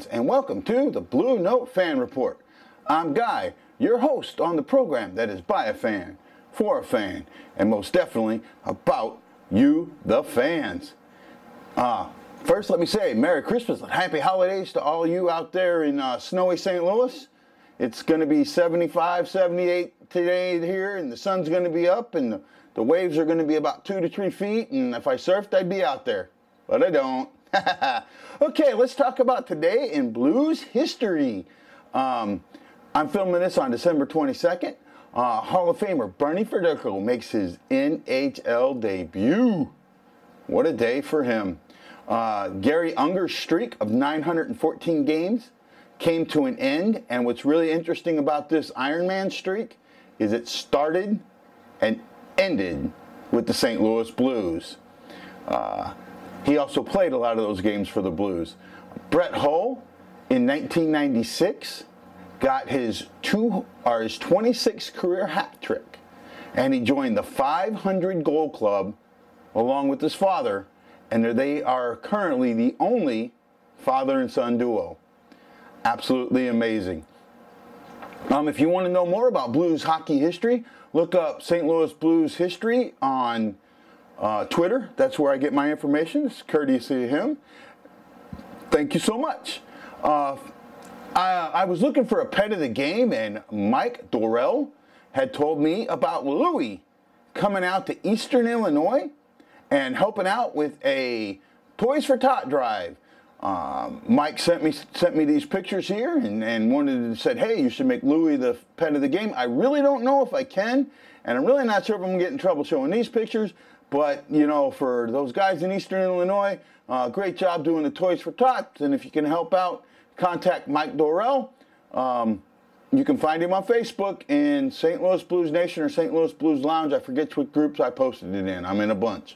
fans, and welcome to the Bluenote Fan Report. I'm Guy, your host on the program that is by a fan, for a fan, and most definitely about you, the fans. First, let me say Merry Christmas and Happy Holidays to all you out there in snowy St. Louis. It's going to be 75, 78 today here, and the sun's going to be up, and the waves are going to be about 2 to 3 feet, and if I surfed, I'd be out there. But I don't. Okay, let's talk about today in blues history. I'm filming this on December 22nd. Hall of Famer Bernie Federko makes his NHL debut. What a day for him. Gary Unger's streak of 914 games came to an end, and what's really interesting about this Ironman streak is it started and ended with the St. Louis Blues. He also played a lot of those games for the Blues. Brett Hull, in 1996, got his 26th career hat trick, and he joined the 500 goal club along with his father, and they are currently the only father and son duo. Absolutely amazing. If you want to know more about Blues hockey history, look up St. Louis Blues history on Twitter. That's where I get my information. It's courtesy of him. Thank you so much. I was looking for a pet of the game, and Mike Dorrell had told me about Louie coming out to Eastern Illinois and helping out with a Toys for Tot drive. Mike sent me these pictures here and said, hey, you should make Louie the pet of the game. I really don't know if I can, and I'm really not sure if I'm going to get in trouble showing these pictures. But, you know, for those guys in Eastern Illinois, great job doing the Toys for Tots. And if you can help out, contact Mike Dorrell. You can find him on Facebook in St. Louis Blues Nation or St. Louis Blues Lounge. I forget what groups I posted it in. I'm in a bunch.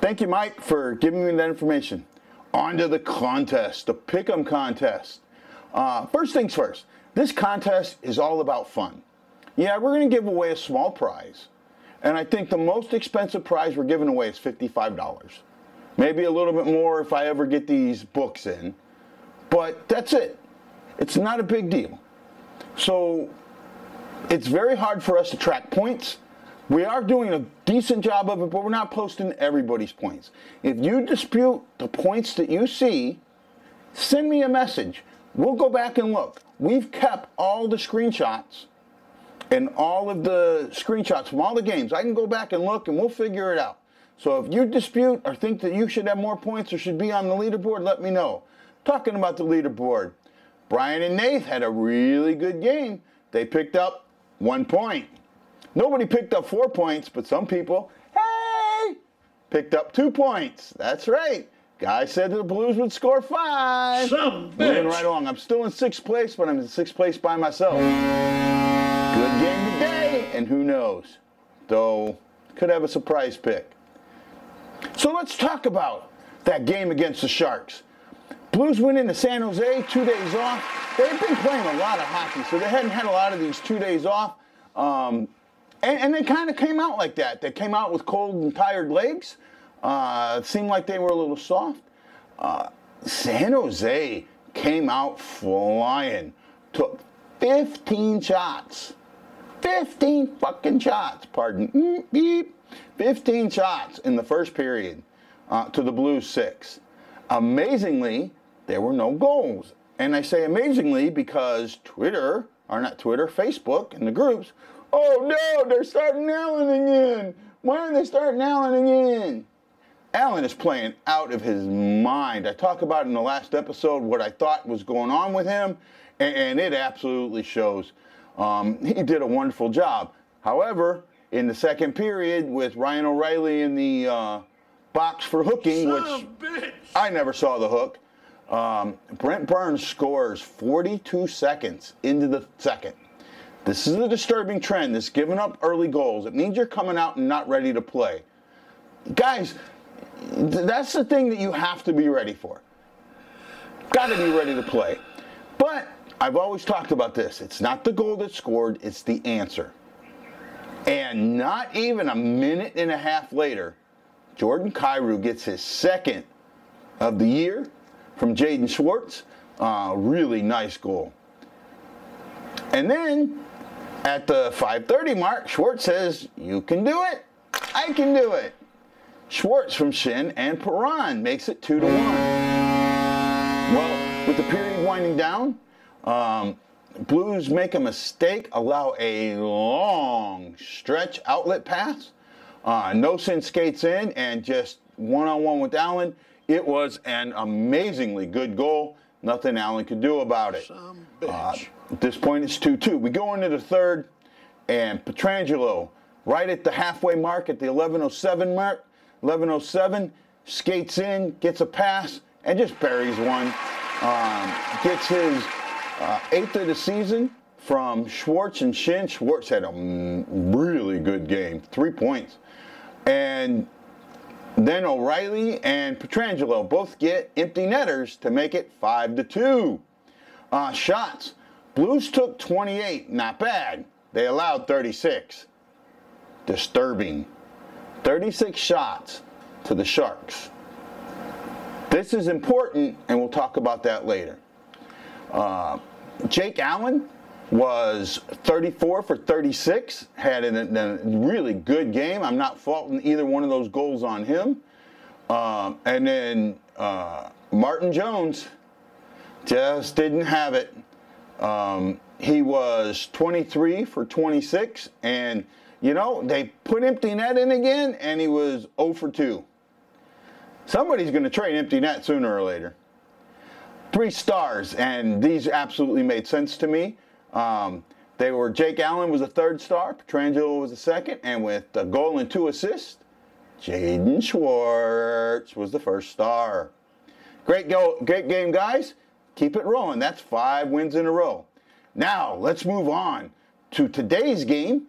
Thank you, Mike, for giving me that information. On to the contest, the Pick'em contest. First things first, this contest is all about fun. Yeah, we're going to give away a small prize. And I think the most expensive prize we're giving away is $55. Maybe a little bit more if I ever get these books in. But that's it. It's not a big deal. So it's very hard for us to track points. We are doing a decent job of it, but we're not posting everybody's points. If you dispute the points that you see, send me a message. We'll go back and look. We've kept all the screenshots and all of the screenshots from all the games. I can go back and look, and we'll figure it out. So if you dispute or think that you should have more points or should be on the leaderboard, let me know. Talking about the leaderboard, Brian and Nath had a really good game. They picked up 1 point. Nobody picked up 4 points, but some people, hey, picked up 2 points. That's right. Guy said that the Blues would score 5. Moving right along. I'm still in 6th place, but I'm in 6th place by myself. Good game today, and who knows? Though, could have a surprise pick. So let's talk about that game against the Sharks. Blues went into San Jose, 2 days off. They've been playing a lot of hockey, so they hadn't had a lot of these 2 days off. And they kind of came out like that. They came out with cold and tired legs. It seemed like they were a little soft. San Jose came out flying. Took 15 shots. 15 fucking shots, pardon. Beep. 15 shots in the first period to the Blues 6. Amazingly, there were no goals. And I say amazingly because Facebook and the groups, oh no, they're starting Allen again. Why are they starting Allen again? Allen is playing out of his mind. I talked about in the last episode what I thought was going on with him, and it absolutely shows. He did a wonderful job. However, in the second period with Ryan O'Reilly in the box for hooking, which I never saw the hook, Brent Burns scores 42 seconds into the second. This is a disturbing trend, this giving up early goals. It means you're coming out and not ready to play. Guys, that's the thing that you have to be ready for. Got to be ready to play. But I've always talked about this. It's not the goal that's scored, it's the answer. And not even a minute and a half later, Jordan Kyrou gets his second of the year from Jaden Schwartz. Really nice goal. And then at the 5:30 mark, Schwartz says, "You can do it. I can do it." Schwartz from Shin and Perron makes it 2-1. Well, with the period winding down, Blues make a mistake, allow a long stretch outlet pass. No-Sin skates in and just one-on-one with Allen. It was an amazingly good goal. Nothing Allen could do about it. At this point, it's 2-2. We go into the third, and Pietrangelo, right at the halfway mark, at the 11:07 mark, 11:07, skates in, gets a pass, and just buries one. Gets his 8th of the season from Schwartz and Shin. Schwartz had a really good game, 3 points. And then O'Reilly and Pietrangelo both get empty netters to make it 5-2. Shots. Blues took 28, not bad. They allowed 36. Disturbing. 36 shots to the Sharks. This is important, and we'll talk about that later. Jake Allen was 34 for 36, had a really good game. I'm not faulting either one of those goals on him. And then Martin Jones just didn't have it. He was 23 for 26, and they put empty net in again, and he was 0 for 2. Somebody's going to trade empty net sooner or later. 3 stars, and these absolutely made sense to me. They were Jake Allen was a 3rd star, Pietrangelo was a 2nd, and with a goal and 2 assists, Jaden Schwartz was the 1st star. Great game, guys. Keep it rolling. That's 5 wins in a row. Now, let's move on to today's game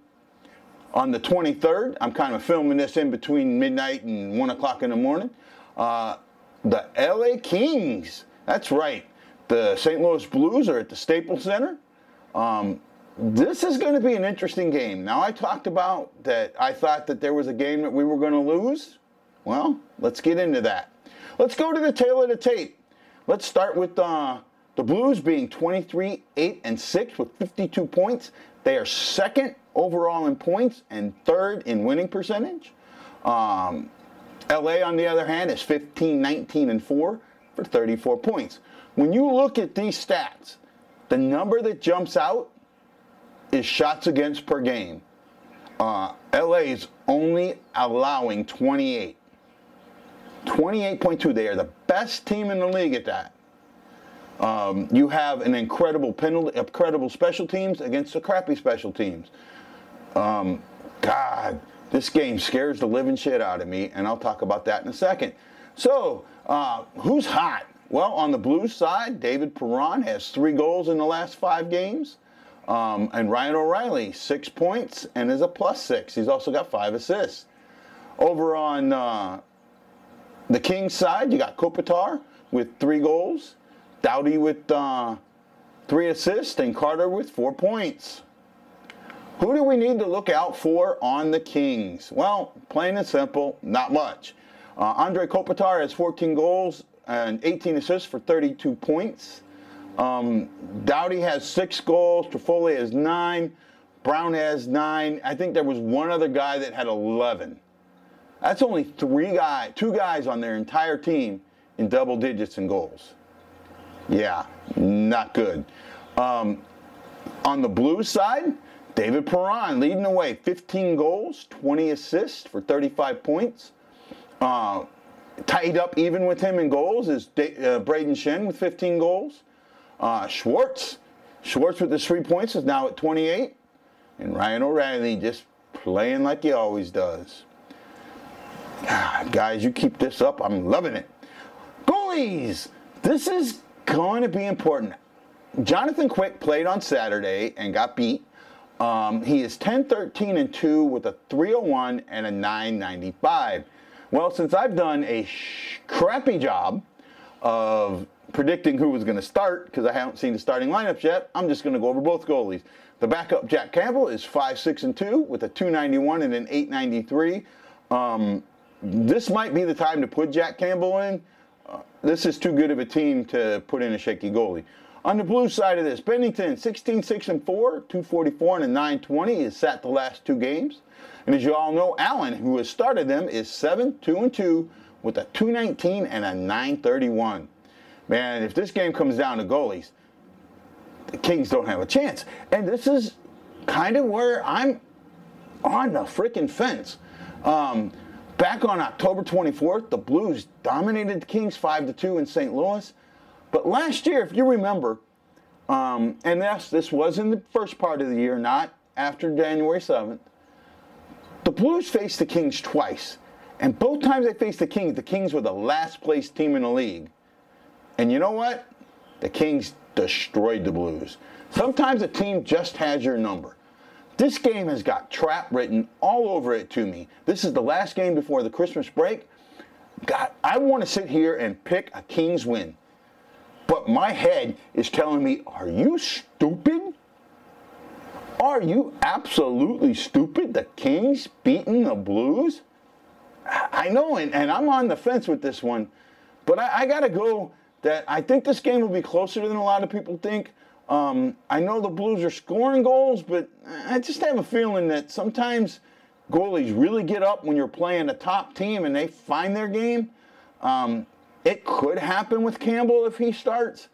on the 23rd. I'm kind of filming this in between midnight and 1 o'clock in the morning. The LA Kings. That's right. The St. Louis Blues are at the Staples Center. This is going to be an interesting game. Now, I talked about that I thought that there was a game that we were going to lose. Well, let's get into that. Let's go to the tail of the tape. Let's start with the Blues being 23-8-6 with 52 points. They are 2nd overall in points and 3rd in winning percentage. LA, on the other hand, is 15-19-4 for 34 points. When you look at these stats, the number that jumps out is shots against per game. LA is only allowing 28. 28.2. They are the best team in the league at that. You have an incredible special teams against the crappy special teams. God, this game scares the living shit out of me, and I'll talk about that in a second. So, who's hot? Well, on the Blues side, David Perron has 3 goals in the last 5 games. And Ryan O'Reilly, 6 points and is a +6. He's also got 5 assists. Over on the Kings side, you got Kopitar with 3 goals, Doughty with 3 assists, and Carter with 4 points. Who do we need to look out for on the Kings? Well, plain and simple, not much. Andre Kopitar has 14 goals and 18 assists for 32 points. Doughty has 6 goals. Toffoli has 9. Brown has 9. I think there was one other guy that had 11. That's only 2 guys on their entire team in double digits in goals. Yeah, not good. On the Blues side, David Perron leading the way, 15 goals, 20 assists for 35 points. Tied up even with him in goals is Braden Shen with 15 goals. Schwartz with his 3 points is now at 28. And Ryan O'Reilly just playing like he always does. God, guys, you keep this up. I'm loving it. Goalies! This is going to be important. Jonathan Quick played on Saturday and got beat. He is 10-13-2 with a .301 and a .995. Well, since I've done a crappy job of predicting who was going to start, because I haven't seen the starting lineups yet, I'm just going to go over both goalies. The backup, Jack Campbell, is 5-6-2 with a .291 and an .893. This might be the time to put Jack Campbell in. this is too good of a team to put in a shaky goalie. On the Blues side of this, Bennington 16-6-4, 244 and a 920 is sat the last 2 games. And as you all know, Allen, who has started them, is 7-2-2 with a 219 and a 931. Man, if this game comes down to goalies, the Kings don't have a chance. And this is kind of where I'm on the freaking fence. Back on October 24th, the Blues dominated the Kings 5-2 in St. Louis. But last year, if you remember, and this was in the first part of the year, not after January 7th, the Blues faced the Kings twice. And both times they faced the Kings were the last place team in the league. And you know what? The Kings destroyed the Blues. Sometimes a team just has your number. This game has got trap written all over it to me. This is the last game before the Christmas break. God, I want to sit here and pick a Kings win. But my head is telling me, are you stupid? Are you absolutely stupid? The Kings beating the Blues? I know, and I'm on the fence with this one. But I got to go that I think this game will be closer than a lot of people think. I know the Blues are scoring goals, but I just have a feeling that sometimes goalies really get up when you're playing a top team and they find their game. It could happen with Campbell if he starts.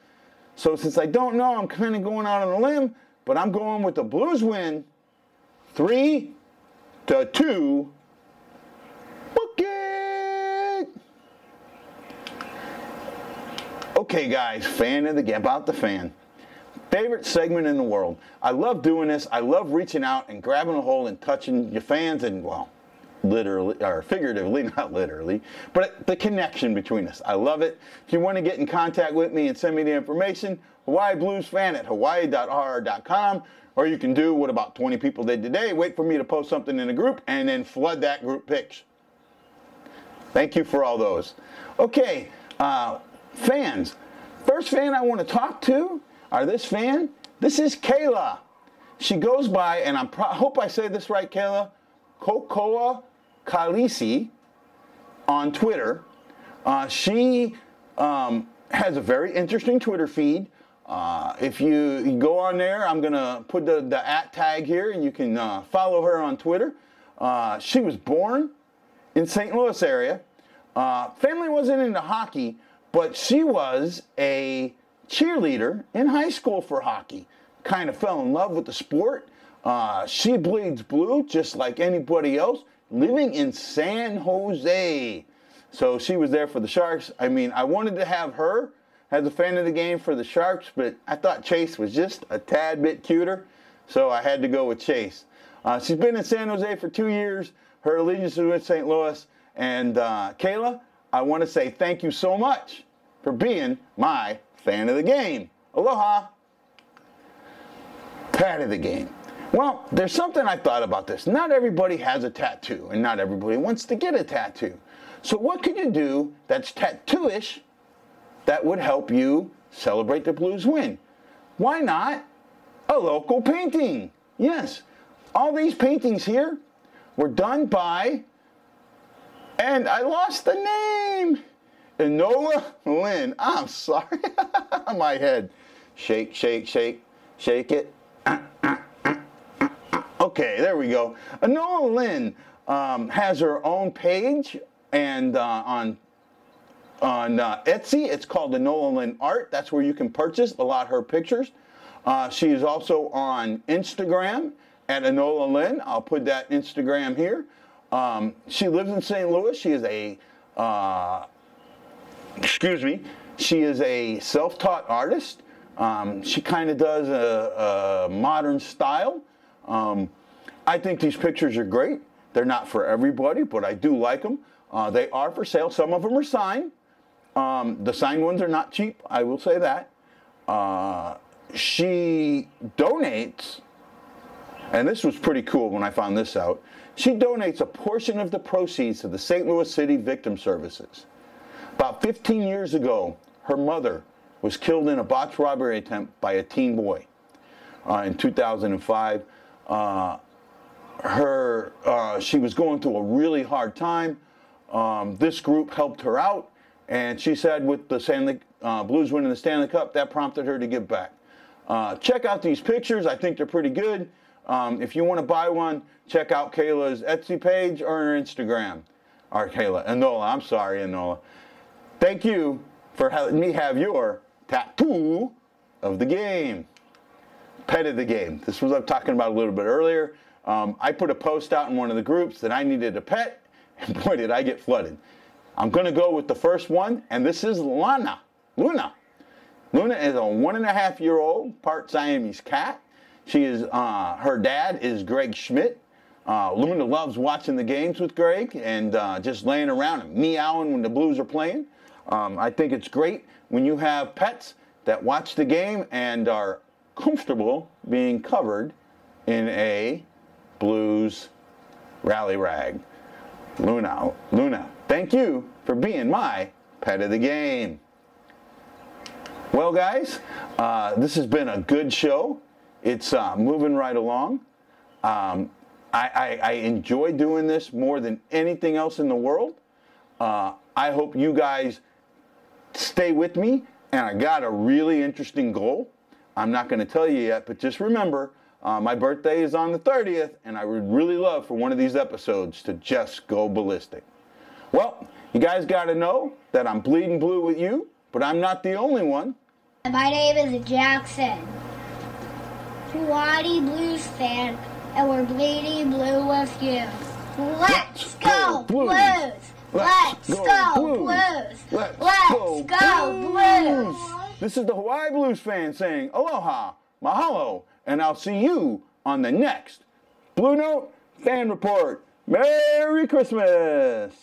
So since I don't know, I'm kind of going out on a limb, but I'm going with the Blues win 3-2. Book it! Okay, guys, fan of the game, about the fan. Favorite segment in the world. I love doing this. I love reaching out and grabbing a hold and touching your fans and, well, literally, or figuratively, not literally, but the connection between us. I love it. If you want to get in contact with me and send me the information, Hawaii Blues fan at hawaii.rr.com, or you can do what about 20 people did today, wait for me to post something in a group and then flood that group pics. Thank you for all those. Okay, fans. First fan I want to talk to, or this fan, this is Kayla. She goes by, and I hope I say this right, Kayla, Kokoa Kalisi on Twitter. She has a very interesting Twitter feed. If you go on there, I'm going to put the @ tag here, and you can follow her on Twitter. She was born in St. Louis area. Family wasn't into hockey, but she was a cheerleader in high school for hockey. Kind of fell in love with the sport. She bleeds blue just like anybody else, living in San Jose. So she was there for the Sharks. I mean, I wanted to have her as a fan of the game for the Sharks, but I thought Chase was just a tad bit cuter, so I had to go with Chase. She's been in San Jose for 2 years. Her allegiance is with St. Louis. And Kayla, I want to say thank you so much for being my fan of the game. Aloha. Fan of the game. Well, there's something I thought about this. Not everybody has a tattoo, and not everybody wants to get a tattoo. So what could you do that's tattoo-ish that would help you celebrate the Blues win? Why not a local painting? Yes, all these paintings here were done by, and I lost the name, Enola Lynn. I'm sorry, my head. Shake, shake, shake, shake it. Okay, there we go. Enola Lynn has her own page, and on Etsy, it's called Enola Lynn Art. That's where you can purchase a lot of her pictures. She is also on Instagram at Enola Lynn. I'll put that Instagram here. She lives in St. Louis. She is a, she is a self-taught artist. She kind of does a modern style. I think these pictures are great. They're not for everybody, but I do like them. They are for sale. Some of them are signed. The signed ones are not cheap, I will say that. She donates, and this was pretty cool when I found this out, she donates a portion of the proceeds to the St. Louis City Victim Services. About 15 years ago, her mother was killed in a botched robbery attempt by a teen boy in 2005. She was going through a really hard time. This group helped her out, And she said with the Blues winning the Stanley Cup, that prompted her to give back. Check out these pictures. I think they're pretty good. If you want to buy one, check out Kayla's Etsy page or her Instagram. Or Enola, I'm sorry, Enola. Thank you for letting me have your tattoo of the game. Pet of the game. This was what I was talking about a little bit earlier. I put a post out in one of the groups that I needed a pet, and boy, did I get flooded. I'm going to go with the first one, and this is Luna. Luna is a 1.5-year-old, part Siamese cat. Her dad is Greg Schmidt. Luna loves watching the games with Greg and just laying around and meowing when the Blues are playing. I think it's great when you have pets that watch the game and are comfortable being covered in a Blues rally rag. Luna, thank you for being my pet of the game. Well, guys, this has been a good show. It's moving right along. I enjoy doing this more than anything else in the world. I hope you guys stay with me, and I got a really interesting goal. I'm not going to tell you yet, but just remember, my birthday is on the 30th, and I would really love for one of these episodes to just go ballistic. Well, you guys got to know that I'm bleeding blue with you, but I'm not the only one. My name is Jackson, Hawaii Blues fan, and we're bleeding blue with you. Let's go Blues! Let's go Blues! Let's go Blues! This is the Hawaii Blues fan saying aloha, mahalo, and I'll see you on the next Bluenote Fan Report. Merry Christmas!